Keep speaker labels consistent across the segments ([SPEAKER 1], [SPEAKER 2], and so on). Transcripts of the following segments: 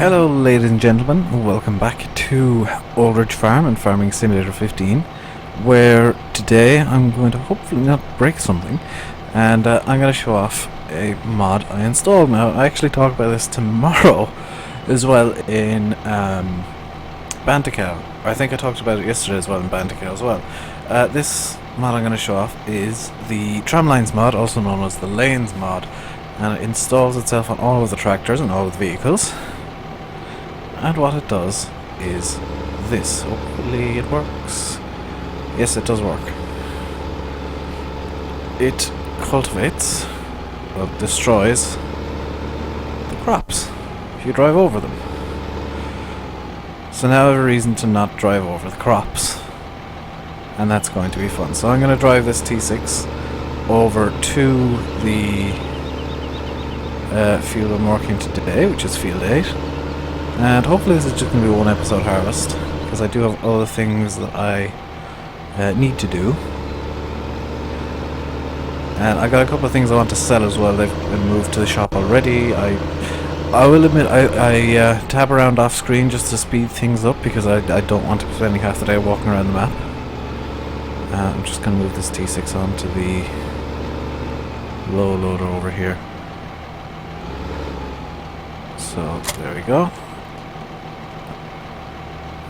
[SPEAKER 1] Hello ladies and gentlemen, welcome back to Old Ridge Farm and Farming Simulator 15, where today I'm going to hopefully not break something, and I'm going to show off a mod I installed. Now, I actually talk about this tomorrow as well in Banticow. I think I talked about it yesterday as well in Banticow as well. This mod I'm going to show off is the Tramlines mod, also known as the Lanes mod, and it installs itself on all of the tractors and all of the vehicles. And what it does is this. Hopefully it works. Yes, it does work. It cultivates, well, destroys the crops if you drive over them. So now I have a reason to not drive over the crops, and that's going to be fun. So I'm going to drive this T6 over to the field I'm working today, which is field 8. And hopefully this is just going to be one episode harvest, because I do have other things that I need to do. And I got a couple of things I want to sell as well. They've been moved to the shop already. I will admit I tab around off screen just to speed things up, because I don't want to be spending half the day walking around the map. I'm just going to move this T6 onto the low loader over here. So there we go.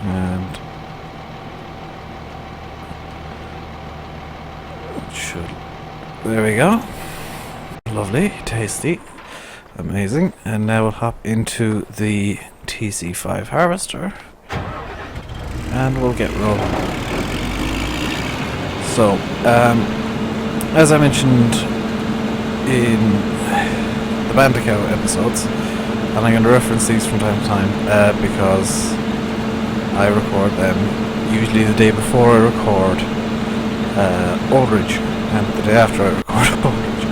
[SPEAKER 1] And there we go. Lovely, tasty, amazing. And now we'll hop into the TC5 harvester and we'll get rolling. So, as I mentioned in the Bandicoot episodes, and I'm going to reference these from time to time because I record them usually the day before I record Old Ridge, and the day after I record Old Ridge,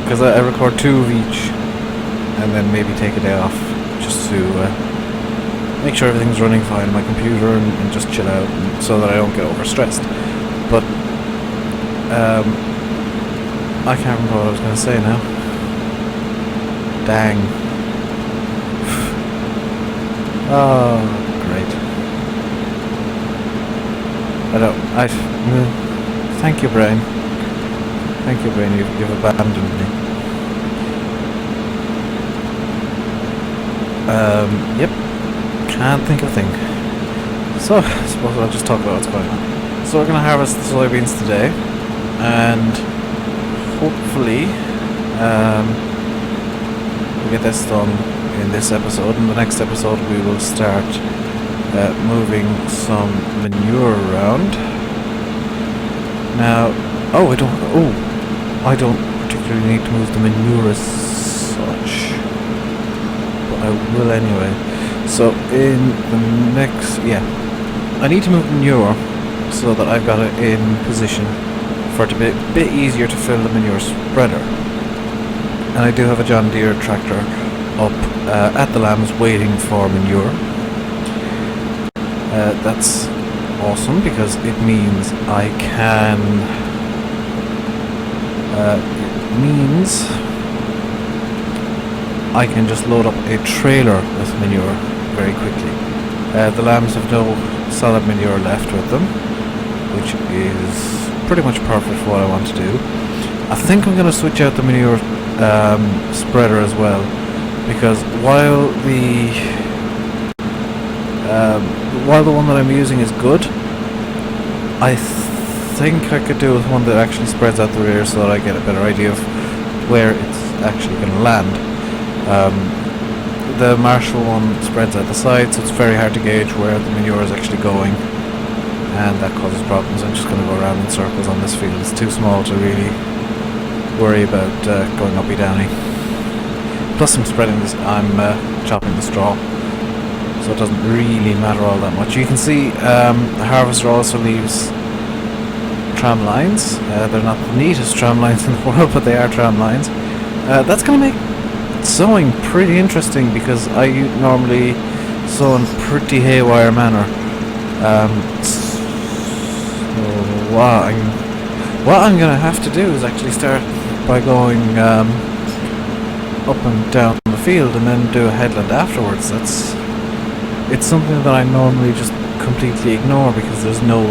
[SPEAKER 1] because I record 2 of each and then maybe take a day off just to make sure everything's running fine on my computer and just chill out, and so that I don't get overstressed. But I can't remember what I was going to say now. Dang. Oh, great. Thank you, brain. Thank you, brain, you've abandoned me. Yep. Can't think of a thing. So, I suppose I'll just talk about what's going on. So we're going to harvest the soybeans today, and hopefully, we'll get this done in this episode. In the next episode we will start moving some manure around. Now, I don't particularly need to move the manure as such, but I will anyway. So in the next, I need to move manure so that I've got it in position for it to be a bit easier to fill the manure spreader. And I do have a John Deere tractor up at the lambs waiting for manure. That's awesome, because it means I can just load up a trailer with manure very quickly. The lambs have no solid manure left with them, which is pretty much perfect for what I want to do. I think I'm going to switch out the manure spreader as well, because while the one that I'm using is good, I think I could do with one that actually spreads out the rear, so that I get a better idea of where it's actually going to land. The Marshall one spreads out the side, so it's very hard to gauge where the manure is actually going, and that causes problems. I'm just going to go around in circles on this field. It's too small to really worry about going uppy downy. Plus I'm chopping the straw, so it doesn't really matter all that much. You can see the harvester also leaves tram lines. They're not the neatest tram lines in the world, but they are tram lines. That's going to make sowing pretty interesting, because I normally sow in pretty haywire manner. So what I'm going to have to do is actually start by going up and down the field and then do a headland afterwards. It's something that I normally just completely ignore because there's no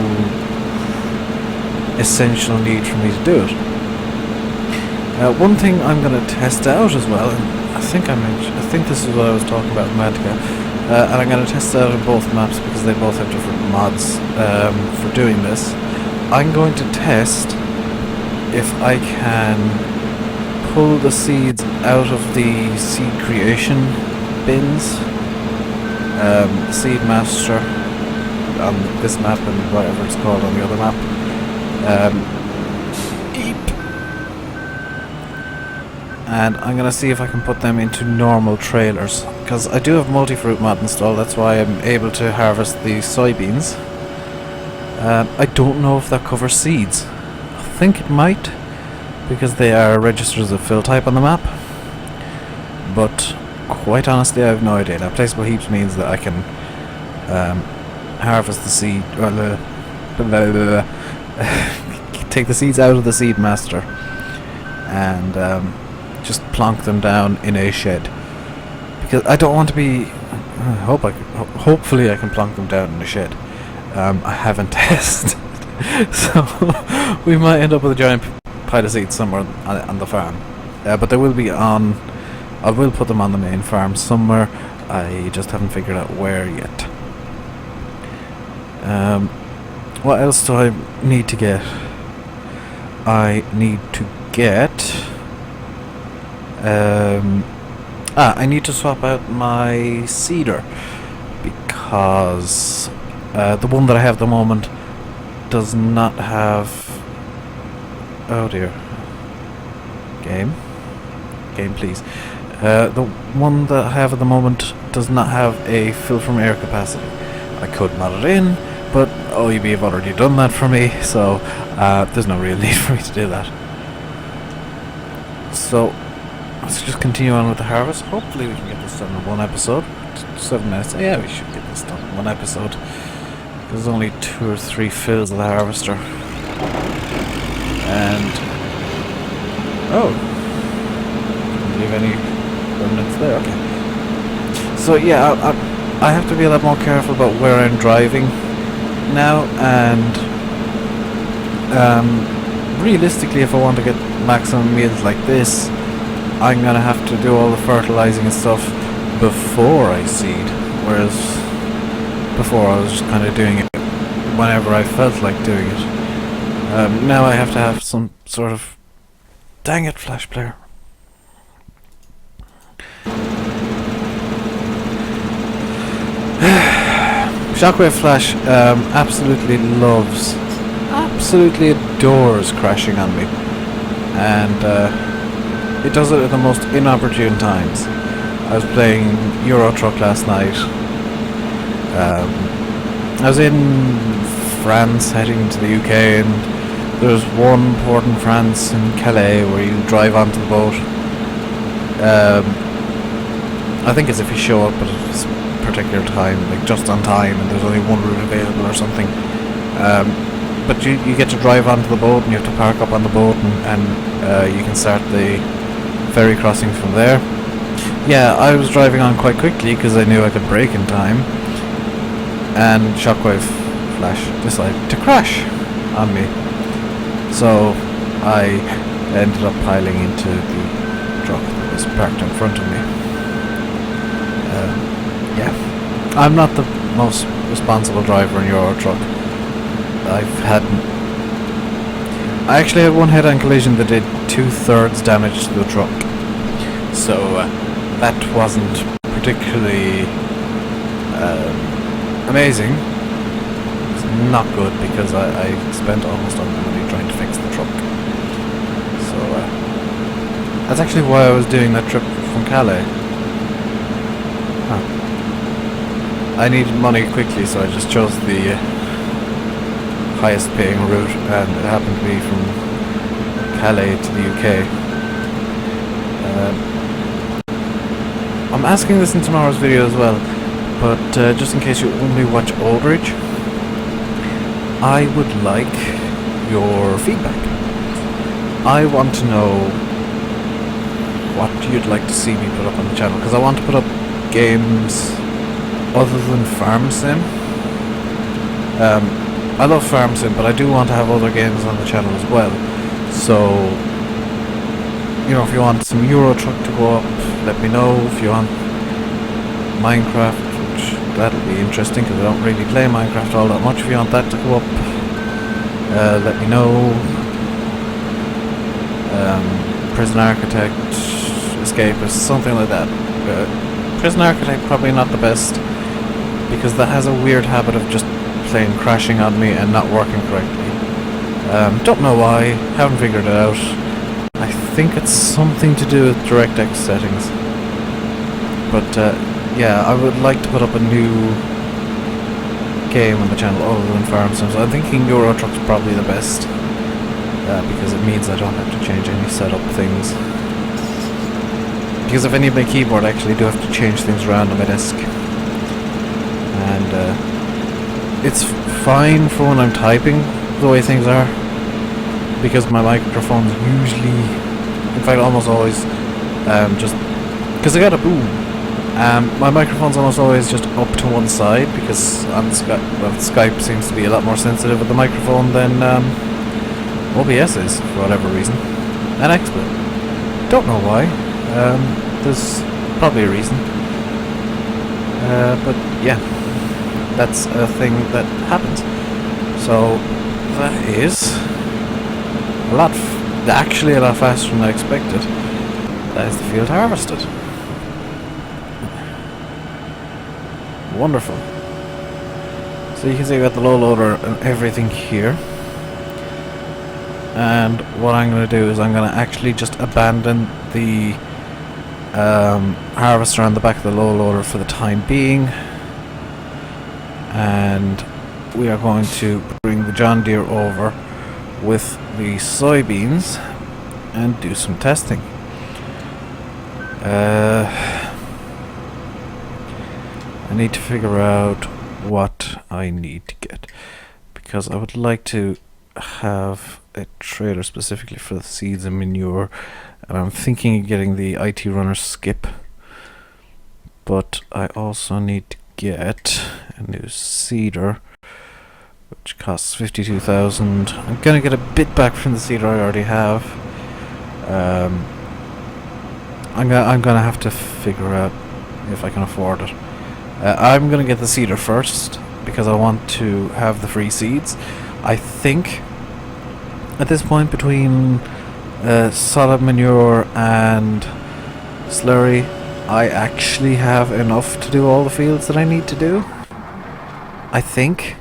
[SPEAKER 1] essential need for me to do it. One thing I'm going to test out as well, and I think this is what I was talking about in Mantica, and I'm going to test it out on both maps because they both have different mods for doing this. I'm going to test if I can pull the seeds out of the seed creation bins, seed master on this map and whatever it's called on the other map. And I'm gonna see if I can put them into normal trailers, because I do have multi-fruit mod installed. That's why I'm able to harvest the soybeans. I don't know if that covers seeds. I think it might, because they are registered as a fill type on the map, but quite honestly I have no idea. Now, placeable heaps means that I can harvest the seed, take the seeds out of the seed master and just plonk them down in a shed, because I don't want to be hopefully I can plonk them down in a shed. I haven't tested, so we might end up with a giant pile of seeds somewhere on the farm, but they will be on. I will put them on the main farm somewhere. I just haven't figured out where yet. What else do I need to get? I need to get I need to swap out my seeder, because the one that I have at the moment does not have... Oh dear. Game please. The one that I have at the moment does not have a fill from air capacity. I could mod it in, but OEB have already done that for me, so there's no real need for me to do that. So let's just continue on with the harvest. Hopefully we can get this done in one episode. 7 minutes. Yeah, we should get this done in one episode. There's only 2 or 3 fills of the harvester. And oh, didn't leave any remnants there. Okay. So yeah, I have to be a lot more careful about where I'm driving now, and realistically, if I want to get maximum yields like this, I'm gonna have to do all the fertilizing and stuff before I seed, whereas before I was just kind of doing it whenever I felt like doing it. Now I have to have some sort of... Dang it, Flash Player. Shockwave Flash absolutely adores crashing on me, and it does it at the most inopportune times. I was playing Euro Truck last night. I was in France heading to the UK, and there's one port in France, in Calais, where you drive onto the boat. I think it's if you show up at a particular time, like just on time, and there's only one route available or something. But you get to drive onto the boat, and you have to park up on the boat, and you can start the ferry crossing from there. Yeah, I was driving on quite quickly because I knew I could brake in time, and Shockwave Flash decided to crash on me. So I ended up piling into the truck that was parked in front of me. Yeah, I'm not the most responsible driver in your truck. I actually had one head-on collision that did 2/3 damage to the truck. So that wasn't particularly amazing. It's not good because I spent almost all my money trying to fix the truck. So that's actually why I was doing that trip from Calais. I needed money quickly, so I just chose the highest paying route, and it happened to be from Calais to the UK. I'm asking this in tomorrow's video as well, but just in case you only watch Aldridge, I would like your feedback. I want to know what you'd like to see me put up on the channel, because I want to put up games other than Farm Sim. I love Farm Sim, but I do want to have other games on the channel as well. So, you know, if you want some Euro Truck to go up, let me know. If you want Minecraft, which that'll be interesting because I don't really play Minecraft all that much. If you want that to go up, let me know. Prison Architect, Escapist, something like that. Prison Architect probably not the best, because that has a weird habit of just plain crashing on me and not working correctly. Don't know why, haven't figured it out. I think it's something to do with DirectX settings. But yeah, I would like to put up a new game on the channel other than Farm Sims. I'm thinking Euro Truck's probably the best, because it means I don't have to change any setup things. Because if I need my keyboard, I actually do have to change things around on my desk. And it's fine for when I'm typing, the way things are, because my microphone's usually, in fact almost always, just, because I got a boom, my microphone's almost always just up to one side, because on Skype seems to be a lot more sensitive with the microphone than OBS is, for whatever reason, and XSplit. Don't know why. There's probably a reason. But yeah, that's a thing that happens. So that is actually a lot faster than I expected. That is the field harvested. Wonderful. So you can see I got the low loader and everything here. And what I'm going to do is I'm going to actually just abandon the harvester on the back of the low loader for the time being, and we are going to bring the John Deere over with the soybeans and do some testing. I need to figure out what I need to get, because I would like to have a trailer specifically for the seeds and manure, and I'm thinking of getting the IT runner skip, but I also need to get a new seeder, which costs 52,000. I'm gonna get a bit back from the seeder I already have. I'm gonna have to figure out if I can afford it. I'm gonna get the seeder first because I want to have the free seeds. I think at this point, between solid manure and slurry, I actually have enough to do all the fields that I need to do. I think.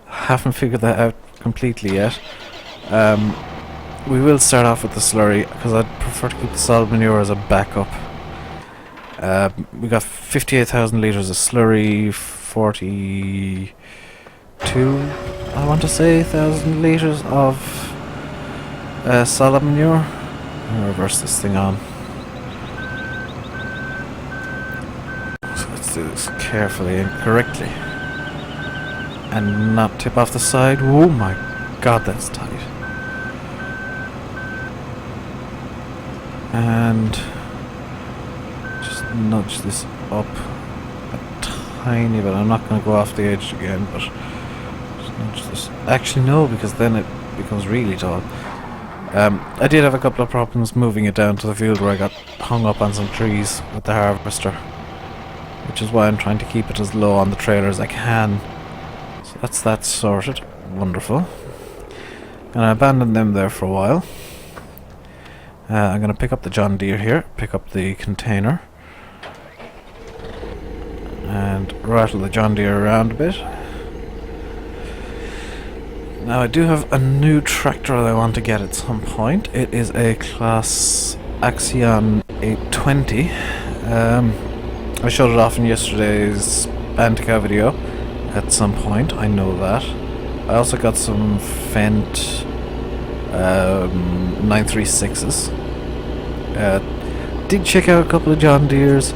[SPEAKER 1] Haven't figured that out completely yet. We will start off with the slurry, because I'd prefer to keep the solid manure as a backup. We got 58,000 litres of slurry, 42, I want to say, 1,000 litres of solid manure. I'll reverse this thing on. So let's do this carefully and correctly, and not tip off the side. Oh my god, that's tight. And just nudge this up a tiny bit. I'm not going to go off the edge again, but just nudge this. Actually no, because then it becomes really tall. I did have a couple of problems moving it down to the field where I got hung up on some trees with the harvester, which is why I'm trying to keep it as low on the trailer as I can. So that's that sorted. Wonderful. And I abandoned them there for a while. I'm going to pick up the John Deere here, pick up the container, and rattle the John Deere around a bit. Now I do have a new tractor that I want to get at some point. It is a class Axion 820. I showed it off in yesterday's Bantica video at some point, I know that. I also got some Fendt 936s. Did check out a couple of John Deeres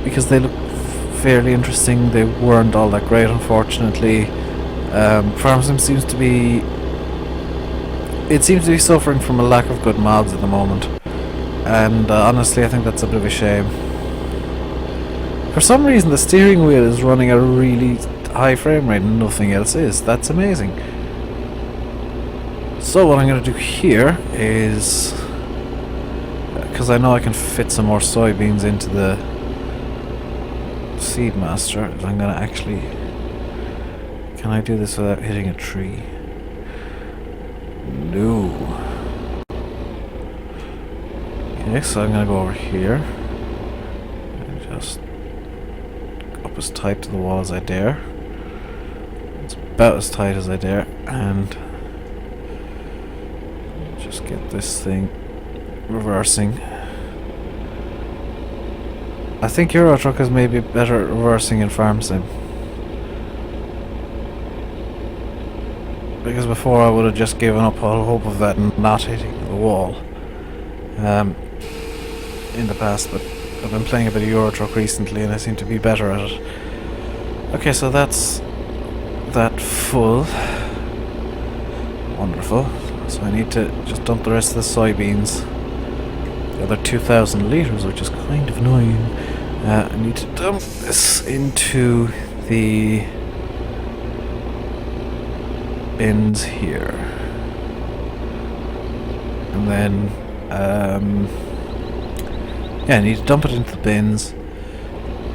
[SPEAKER 1] because they look fairly interesting. They weren't all that great, unfortunately. Farm Sim seems to be suffering from a lack of good mods at the moment. and honestly I think that's a bit of a shame. For some reason the steering wheel is running at a really high frame rate and nothing else is. That's amazing. So what I'm going to do here is, because I know I can fit some more soybeans into the Seedmaster, I'm going to actually... Can I do this without hitting a tree? No. Okay, so I'm going to go over here and just up as tight to the wall as I dare. It's about as tight as I dare, and just get this thing reversing. I think Euro Truck is maybe better at reversing in Farm Sim, because before I would have just given up all hope of that and not hitting the wall in the past, but I've been playing a bit of Euro Truck recently and I seem to be better at it. Okay, so that's that full. Wonderful. So I need to just dump the rest of the soybeans, the other 2,000 litres, which is kind of annoying. I need to dump this into the bins here, and then yeah, I need to dump it into the bins,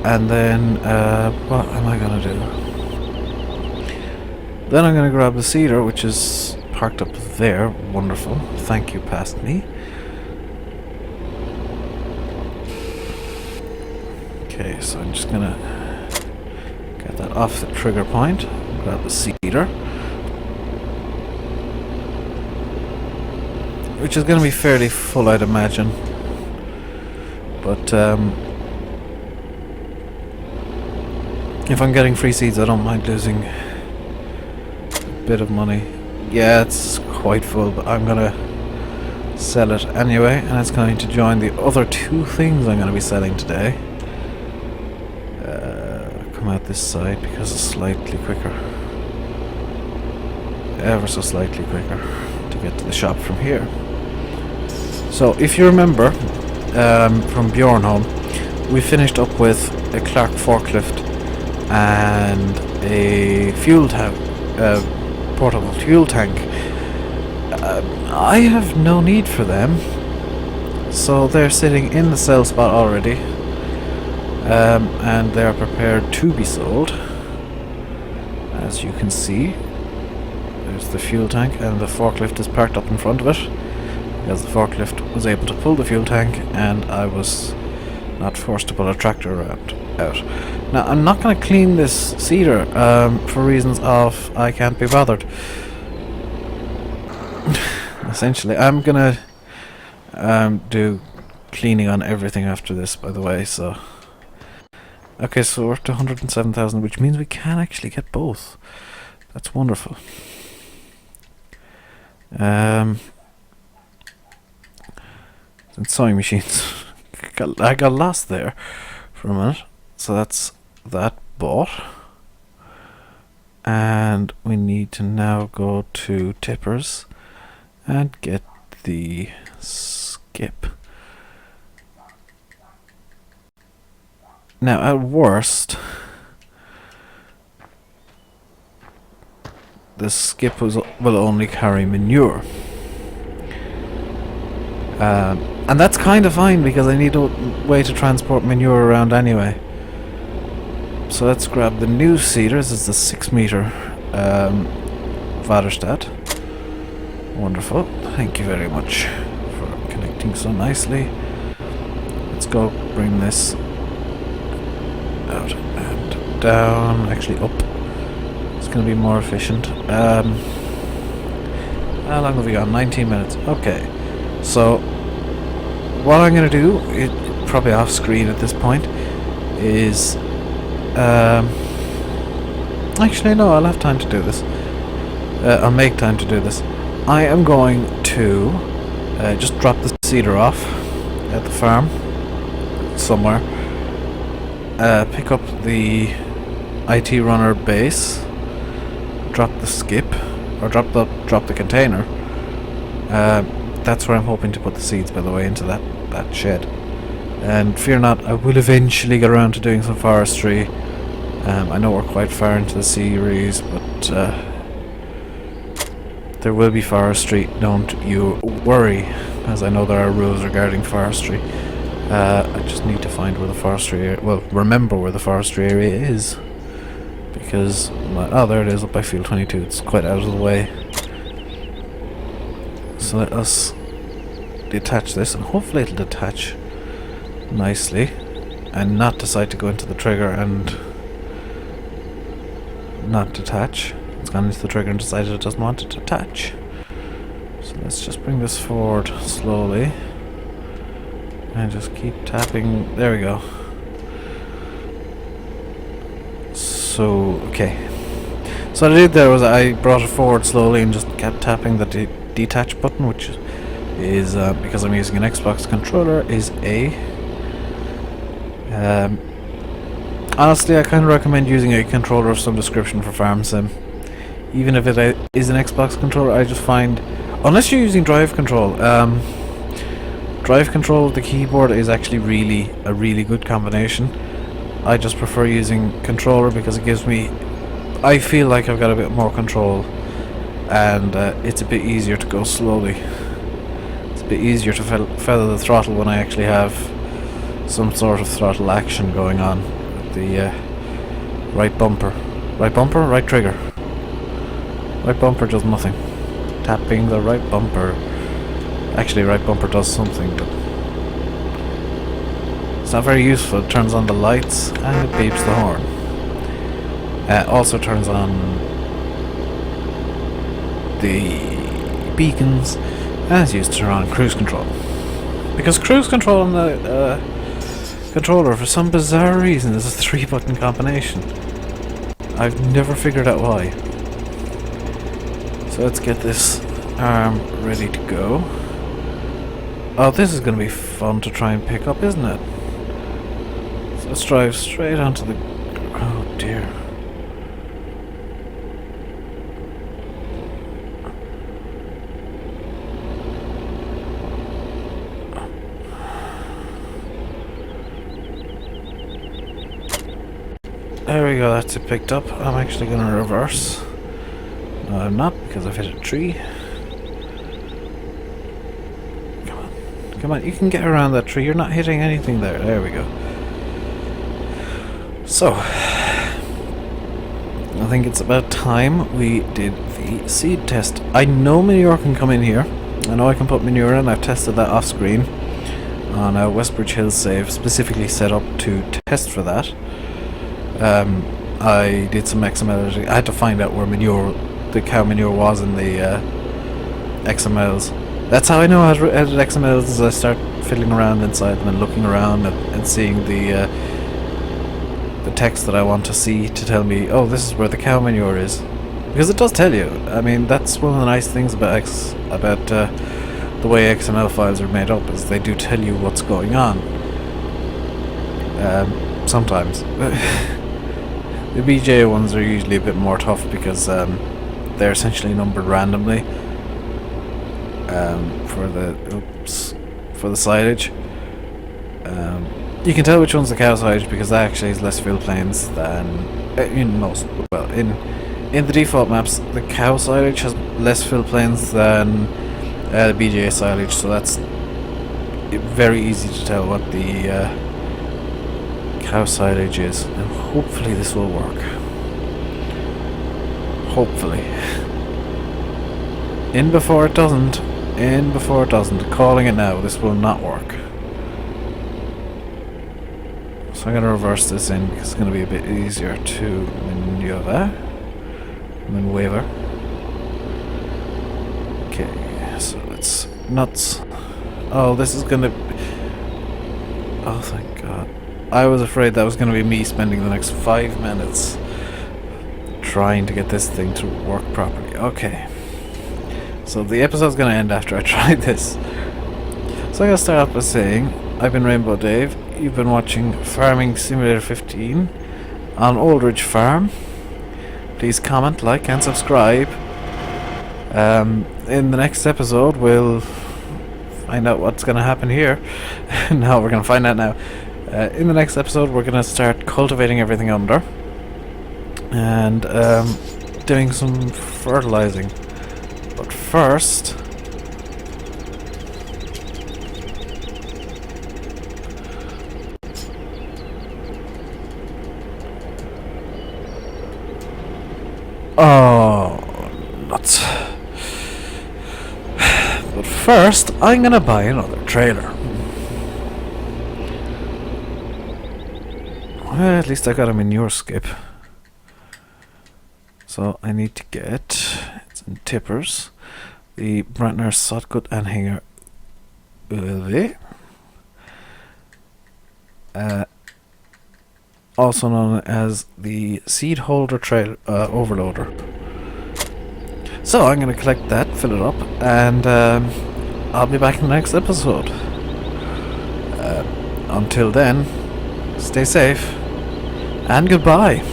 [SPEAKER 1] and then what am I gonna do? Then I'm gonna grab the seeder, which is parked up there. Wonderful, thank you, past me. Okay, so I'm just gonna get that off the trigger point, grab the seeder, which is going to be fairly full, I'd imagine. But if I'm getting free seeds, I don't mind losing a bit of money. Yeah, it's quite full, but I'm going to sell it anyway, and it's going to join the other two things I'm going to be selling today. Come out this side because it's slightly quicker. Ever so slightly quicker to get to the shop from here. So if you remember from Bjornholm, we finished up with a Clark forklift and a fuel tank, portable fuel tank. I have no need for them, so they're sitting in the sell spot already, and they are prepared to be sold. As you can see, there's the fuel tank, and the forklift is parked up in front of it, because the forklift was able to pull the fuel tank and I was not forced to pull a tractor out. Now I'm not going to clean this seeder for reasons of I can't be bothered. Essentially, I'm going to do cleaning on everything after this, by the way, so... Okay, so we're up to 107,000, which means we can actually get both. That's wonderful. And sewing machines. I got lost there for a minute. So that's that bought. And we need to now go to tippers and get the skip. Now, at worst, the skip will only carry manure. And that's kind of fine because I need a way to transport manure around anyway. So let's grab the new seeder. This is the 6 meter Vaderstad. Wonderful. Thank you very much for connecting so nicely. Let's go bring this out and down, actually up. It's going to be more efficient. How long have we got? 19 minutes. Okay, so what I'm going to do, probably off screen at this point, is actually no, I'll have time to do this. I'll make time to do this. I am going to just drop the seeder off at the farm somewhere. Pick up the IT runner base, drop the skip, or drop the container. That's where I'm hoping to put the seeds, by the way, into that that shed. And fear not, I will eventually get around to doing some forestry. I know we're quite far into the series, but there will be forestry, don't you worry, as I know there are rules regarding forestry. I just need to find where the forestry area, well, remember where the forestry area is, because oh, there it is, up by field 22. It's quite out of the way. So let us detach this, and hopefully it'll detach nicely and not decide to go into the trigger and not detach. It's gone into the trigger and decided it doesn't want to detach. So let's just bring this forward slowly and just keep tapping. There we go. So, okay. So what I did there was I brought it forward slowly and just kept tapping the detach button, which is, because I'm using an Xbox controller, is A. Honestly, I kind of recommend using a controller of some description for Farm Sim. Even if it is an Xbox controller, I just find, unless you're using drive control, drive control, the keyboard is actually a really good combination. I just prefer using controller because it gives me, I feel like I've got a bit more control, and it's a bit easier to go slowly. It's a bit easier to feather the throttle when I actually have some sort of throttle action going on with the right bumper. Right bumper? Right trigger. Right bumper does nothing. Tapping the right bumper. Actually, right bumper does something, but it's not very useful. It turns on the lights and it beeps the horn. Also turns on the beacons and it's used to turn on cruise control. Because cruise control on the controller, for some bizarre reason, is a 3-button combination. I've never figured out why. So let's get this arm ready to go. Oh, this is going to be fun to try and pick up, isn't it? So let's drive straight onto the... Oh dear. There we go, that's it picked up. I'm actually going to reverse. No, I'm not, because I've hit a tree. Come on. Come on, you can get around that tree. You're not hitting anything there. There we go. So, I think it's about time we did the seed test. I know manure can come in here. I know I can put manure in. I've tested that off screen on a Westbridge Hills save, specifically set up to test for that. I did some XML editing. I had to find out where the cow manure was in the XMLs. That's how I know how to edit XMLs, is I start fiddling around inside them and looking around and seeing the text that I want to see to tell me, oh, this is where the cow manure is. Because it does tell you. I mean, that's one of the nice things about the way XML files are made up, is they do tell you what's going on. Sometimes. The BJ ones are usually a bit more tough because they're essentially numbered randomly for the silage. You can tell which one's the cow silage because that actually has less fill planes than in the default maps. The cow silage has less fill planes than the BJ silage, so that's very easy to tell what the cow silage is, and hopefully this will work. Hopefully. In before it doesn't. In before it doesn't. Calling it now. This will not work. So I'm going to reverse this in because it's going to be a bit easier to maneuver. Okay, so it's nuts. Oh, this is going to... Oh, thank God. I was afraid that was going to be me spending the next 5 minutes trying to get this thing to work properly. Okay. So the episode's going to end after I tried this. So I'm going to start off by saying, I've been Rainbow Dave. You've been watching Farming Simulator 15 on Oldridge Farm. Please comment, like, and subscribe. In the next episode, we'll find out what's going to happen here. No, we're going to find out now. In the next episode, we're going to start cultivating everything under. And doing some fertilizing. But first... Oh, nuts. But first, I'm gonna buy another trailer. Well, at least I got a manure skip. So I need to get, it's in tippers, the Brantner Sotgut Anhänger also known as the seed holder overloader. So I'm going to collect that, fill it up, and I'll be back in the next episode. Until then, stay safe, and goodbye.